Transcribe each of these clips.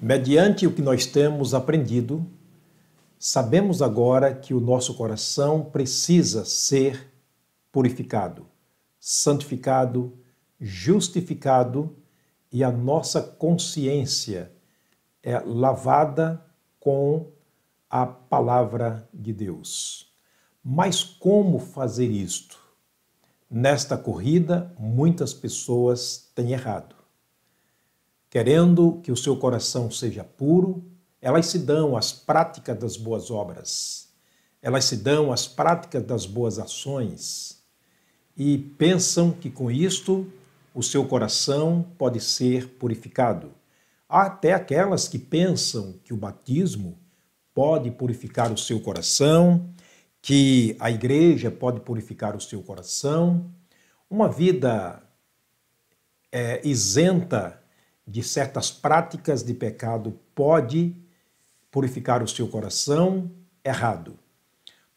Mediante o que nós temos aprendido, sabemos agora que o nosso coração precisa ser purificado, santificado, justificado e a nossa consciência é lavada com a palavra de Deus. Mas como fazer isto? Nesta corrida, muitas pessoas têm errado. Querendo que o seu coração seja puro, elas se dão às práticas das boas obras, elas se dão às práticas das boas ações e pensam que com isto o seu coração pode ser purificado. Há até aquelas que pensam que o batismo pode purificar o seu coração, que a igreja pode purificar o seu coração. Uma vida isenta de certas práticas de pecado pode purificar o seu coração. Errado.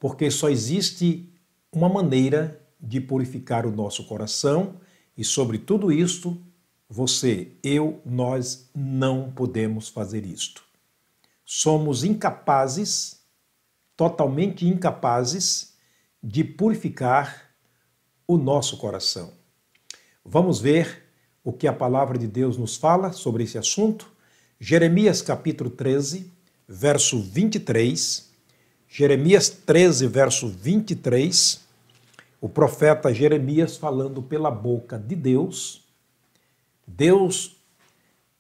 Porque só existe uma maneira de purificar o nosso coração e sobre tudo isto, você, eu, nós não podemos fazer isto. Somos incapazes, totalmente incapazes, de purificar o nosso coração. Vamos ver o que a palavra de Deus nos fala sobre esse assunto. Jeremias capítulo 13, verso 23. Jeremias 13, verso 23. O profeta Jeremias falando pela boca de Deus. Deus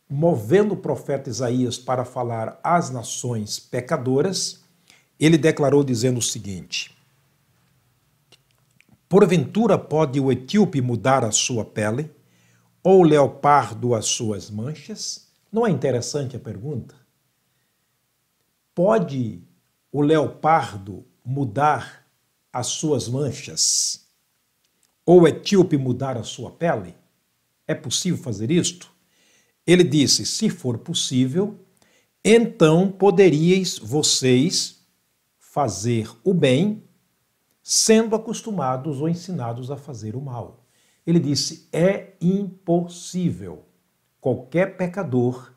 movendo o profeta Isaías para falar às nações pecadoras. Ele declarou dizendo o seguinte: porventura pode o etíope mudar a sua pele? Ou o leopardo as suas manchas? Não é interessante a pergunta? Pode o leopardo mudar as suas manchas? Ou o etíope mudar a sua pele? É possível fazer isto? Ele disse, se for possível, então poderíeis vocês fazer o bem, sendo acostumados ou ensinados a fazer o mal. Ele disse, é impossível qualquer pecador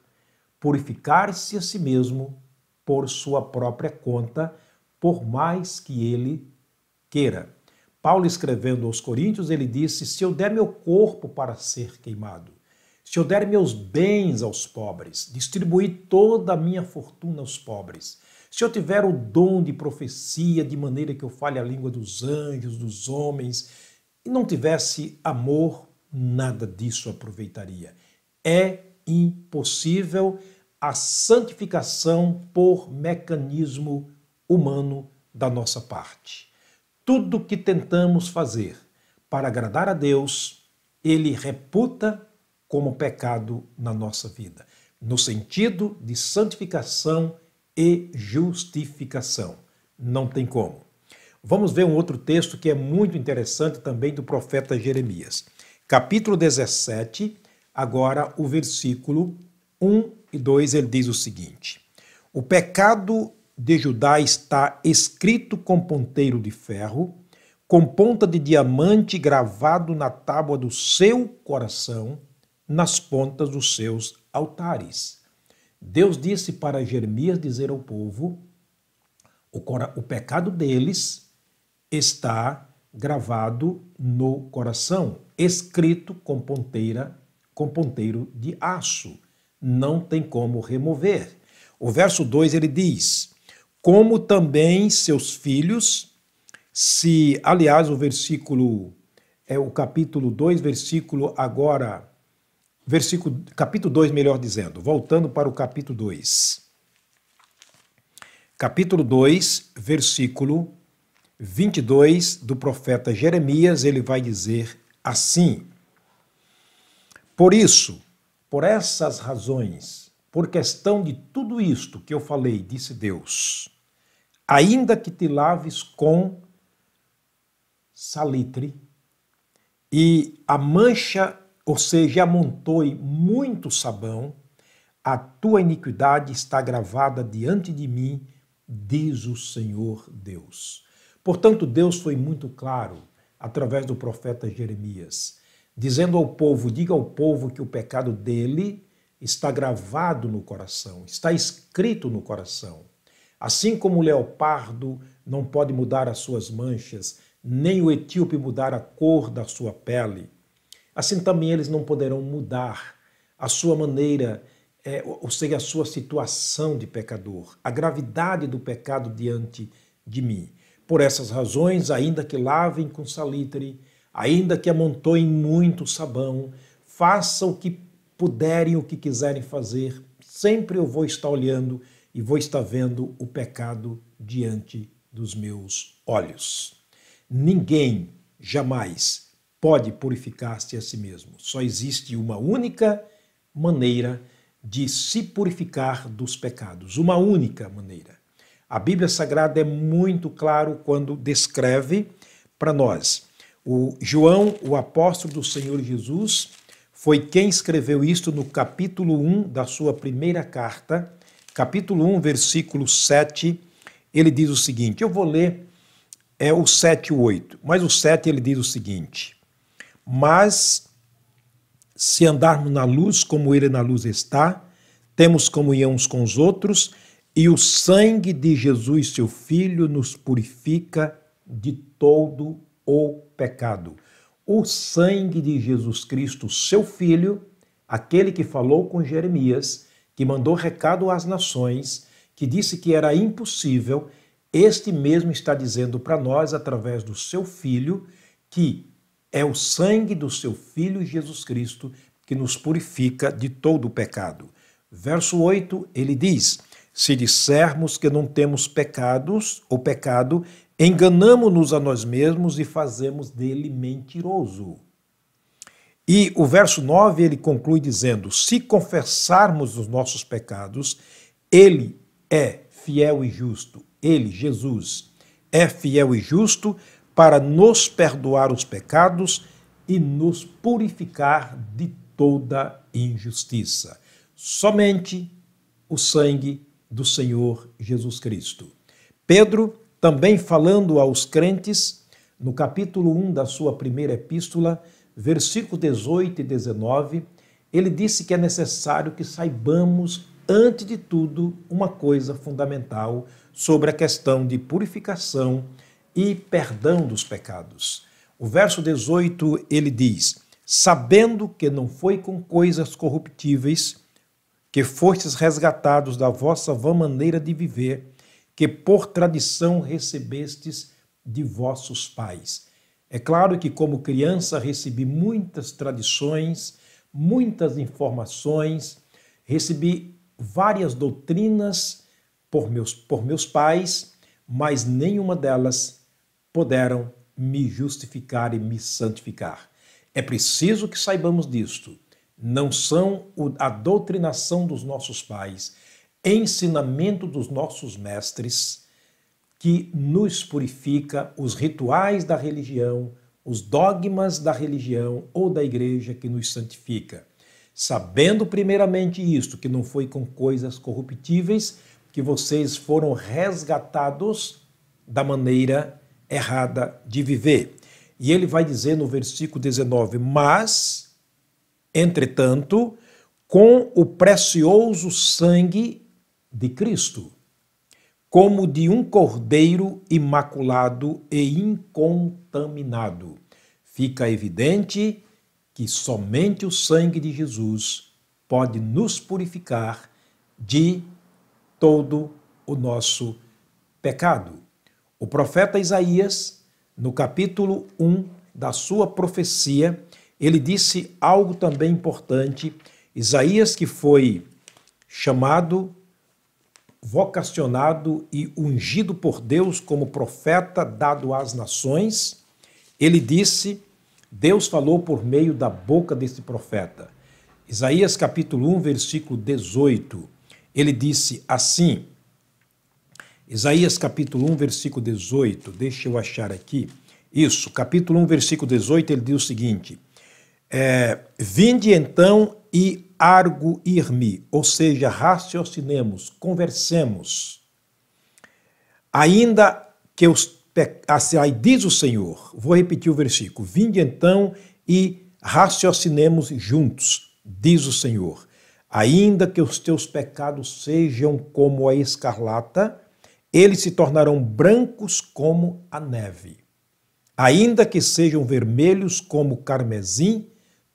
purificar-se a si mesmo por sua própria conta, por mais que ele queira. Paulo, escrevendo aos Coríntios, ele disse, se eu der meu corpo para ser queimado, se eu der meus bens aos pobres, distribuir toda a minha fortuna aos pobres, se eu tiver o dom de profecia, de maneira que eu fale a língua dos anjos, dos homens, e não tivesse amor, nada disso aproveitaria. É impossível a santificação por mecanismo humano da nossa parte. Tudo que tentamos fazer para agradar a Deus, Ele reputa como pecado na nossa vida, no sentido de santificação e justificação. Não tem como. Vamos ver um outro texto que é muito interessante também do profeta Jeremias. Capítulo 17, agora o versículo 1 e 2, ele diz o seguinte: o pecado de Judá está escrito com ponteiro de ferro, com ponta de diamante gravado na tábua do seu coração, nas pontas dos seus altares. Deus disse para Jeremias dizer ao povo, o pecado deles está gravado no coração, escrito com ponteiro de aço. Não tem como remover. O verso 2 ele diz, como também seus filhos, aliás, o versículo, o capítulo 2, capítulo 2, melhor dizendo, voltando para o capítulo 2. Capítulo 2, versículo 22 do profeta Jeremias, ele vai dizer assim: por isso, por essas razões, por questão de tudo isto que eu falei, disse Deus, ainda que te laves com salitre e a mancha, ou seja, amontoe muito sabão, a tua iniquidade está gravada diante de mim, diz o Senhor Deus. Portanto, Deus foi muito claro, através do profeta Jeremias, dizendo ao povo, diga ao povo que o pecado dele está gravado no coração, está escrito no coração. Assim como o leopardo não pode mudar as suas manchas, nem o etíope mudar a cor da sua pele, assim também eles não poderão mudar a sua maneira, ou seja, a sua situação de pecador, a gravidade do pecado diante de mim. Por essas razões, ainda que lavem com salitre, ainda que amontoem muito sabão, façam o que puderem, o que quiserem fazer, sempre eu vou estar olhando e vou estar vendo o pecado diante dos meus olhos. Ninguém jamais pode purificar-se a si mesmo. Só existe uma única maneira de se purificar dos pecados, uma única maneira. A Bíblia Sagrada é muito claro quando descreve para nós. O João, o apóstolo do Senhor Jesus, foi quem escreveu isto no capítulo 1 da sua primeira carta, capítulo 1, versículo 7, ele diz o seguinte, eu vou ler o 7 e o 8, mas o 7 ele diz o seguinte, mas se andarmos na luz como ele na luz está, temos comunhão uns com os outros, e o sangue de Jesus, seu Filho, nos purifica de todo o pecado. O sangue de Jesus Cristo, seu Filho, aquele que falou com Jeremias, que mandou recado às nações, que disse que era impossível, este mesmo está dizendo para nós, através do seu Filho, que é o sangue do seu Filho Jesus Cristo que nos purifica de todo o pecado. Verso 8, ele diz, se dissermos que não temos pecados ou pecado, enganamo-nos a nós mesmos e fazemos dele mentiroso. E o verso 9 ele conclui dizendo, se confessarmos os nossos pecados, ele é fiel e justo, ele, Jesus, é fiel e justo para nos perdoar os pecados e nos purificar de toda injustiça. Somente o sangue do Senhor Jesus Cristo. Pedro, também falando aos crentes, no capítulo 1 da sua primeira epístola, versículos 18 e 19, ele disse que é necessário que saibamos, antes de tudo, uma coisa fundamental sobre a questão de purificação e perdão dos pecados. O verso 18, ele diz, sabendo que não foi com coisas corruptíveis que fostes resgatados da vossa vã maneira de viver, que por tradição recebestes de vossos pais. É claro que como criança recebi muitas tradições, muitas informações, recebi várias doutrinas por meus pais, mas nenhuma delas puderam me justificar e me santificar. É preciso que saibamos disto. Não são a doutrinação dos nossos pais, ensinamento dos nossos mestres, que nos purifica, os rituais da religião, os dogmas da religião ou da igreja que nos santifica. Sabendo primeiramente isto, que não foi com coisas corruptíveis que vocês foram resgatados da maneira errada de viver. E ele vai dizer no versículo 19, mas, entretanto, com o precioso sangue de Cristo, como de um cordeiro imaculado e incontaminado, fica evidente que somente o sangue de Jesus pode nos purificar de todo o nosso pecado. O profeta Isaías, no capítulo 1 da sua profecia, ele disse algo também importante. Isaías, que foi chamado, vocacionado e ungido por Deus como profeta dado às nações, ele disse, Deus falou por meio da boca desse profeta, Isaías capítulo 1, versículo 18. Ele disse assim, Isaías capítulo 1, versículo 18, deixa eu achar aqui. Isso, capítulo 1, versículo 18, ele diz o seguinte, vinde então e arguir-me, ou seja, raciocinemos, conversemos, ainda que os aí diz o Senhor, vou repetir o versículo, vinde então e raciocinemos juntos, diz o Senhor, ainda que os teus pecados sejam como a escarlata, eles se tornarão brancos como a neve. Ainda que sejam vermelhos como o carmesim,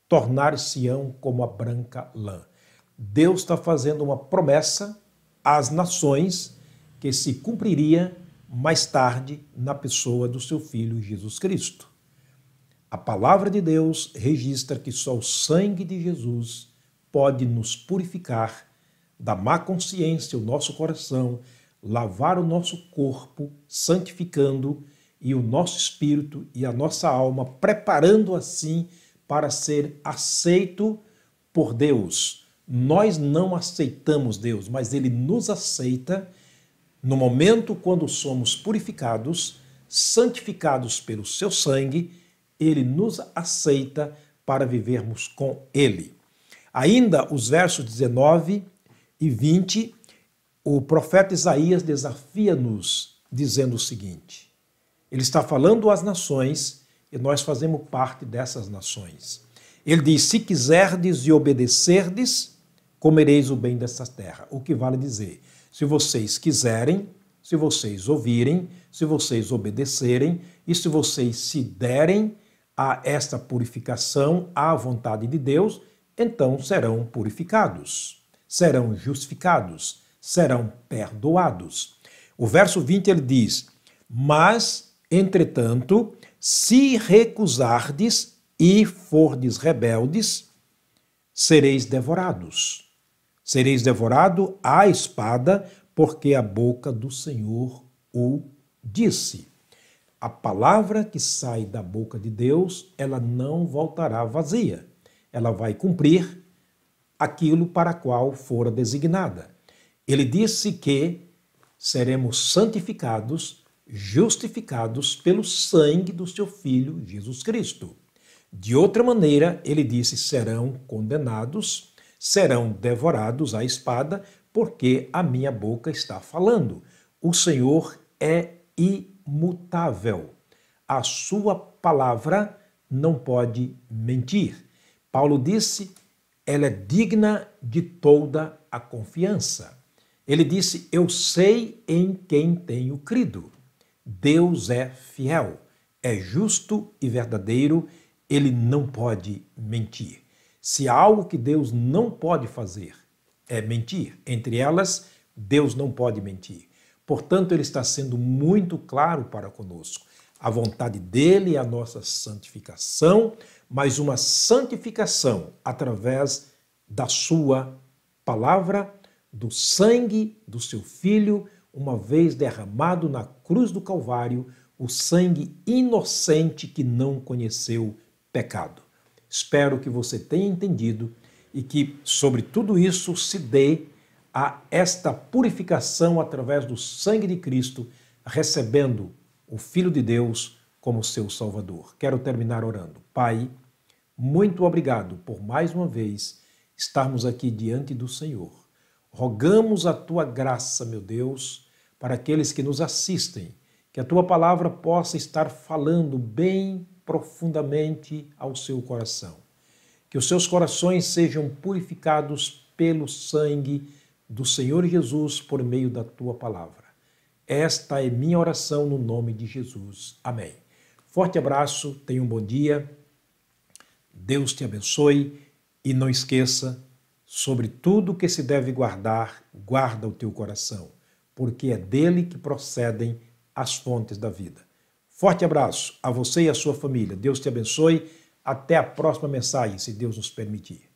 tornar-se-ão como a branca lã. Deus está fazendo uma promessa às nações que se cumpriria mais tarde na pessoa do seu Filho Jesus Cristo. A palavra de Deus registra que só o sangue de Jesus pode nos purificar da má consciência, o nosso coração, lavar o nosso corpo, santificando e o nosso espírito e a nossa alma, preparando assim para ser aceito por Deus. Nós não aceitamos Deus, mas Ele nos aceita no momento quando somos purificados, santificados pelo seu sangue, Ele nos aceita para vivermos com Ele. Ainda os versos 19 e 20, o profeta Isaías desafia-nos dizendo o seguinte, ele está falando às nações e nós fazemos parte dessas nações. Ele diz, se quiserdes e obedecerdes, comereis o bem dessa terra. O que vale dizer, se vocês quiserem, se vocês ouvirem, se vocês obedecerem e se vocês se derem a esta purificação, à vontade de Deus, então serão purificados, serão justificados, serão perdoados. O verso 20 ele diz, mas, entretanto, se recusardes e fordes rebeldes, sereis devorados. Sereis devorado à espada, porque a boca do Senhor o disse. A palavra que sai da boca de Deus, ela não voltará vazia. Ela vai cumprir aquilo para qual fora designada. Ele disse que seremos santificados, justificados pelo sangue do seu Filho Jesus Cristo. De outra maneira, ele disse, serão condenados, serão devorados à espada, porque a minha boca está falando. O Senhor é imutável. A sua palavra não pode mentir. Paulo disse, ela é digna de toda a confiança. Ele disse, eu sei em quem tenho crido. Deus é fiel, é justo e verdadeiro, ele não pode mentir. Se há algo que Deus não pode fazer, é mentir. Entre elas, Deus não pode mentir. Portanto, ele está sendo muito claro para conosco. A vontade dele é a nossa santificação, mas uma santificação através da sua palavra, do sangue do seu Filho, uma vez derramado na cruz do Calvário, o sangue inocente que não conheceu pecado. Espero que você tenha entendido e que sobre tudo isso se dê a esta purificação através do sangue de Cristo, recebendo o Filho de Deus como seu Salvador. Quero terminar orando. Pai, muito obrigado por mais uma vez estarmos aqui diante do Senhor. Rogamos a tua graça, meu Deus, para aqueles que nos assistem, que a tua palavra possa estar falando bem profundamente ao seu coração. Que os seus corações sejam purificados pelo sangue do Senhor Jesus por meio da tua palavra. Esta é minha oração no nome de Jesus. Amém. Forte abraço, tenha um bom dia, Deus te abençoe e não esqueça, sobre tudo que se deve guardar, guarda o teu coração, porque é dele que procedem as fontes da vida. Forte abraço a você e a sua família. Deus te abençoe. Até a próxima mensagem, se Deus nos permitir.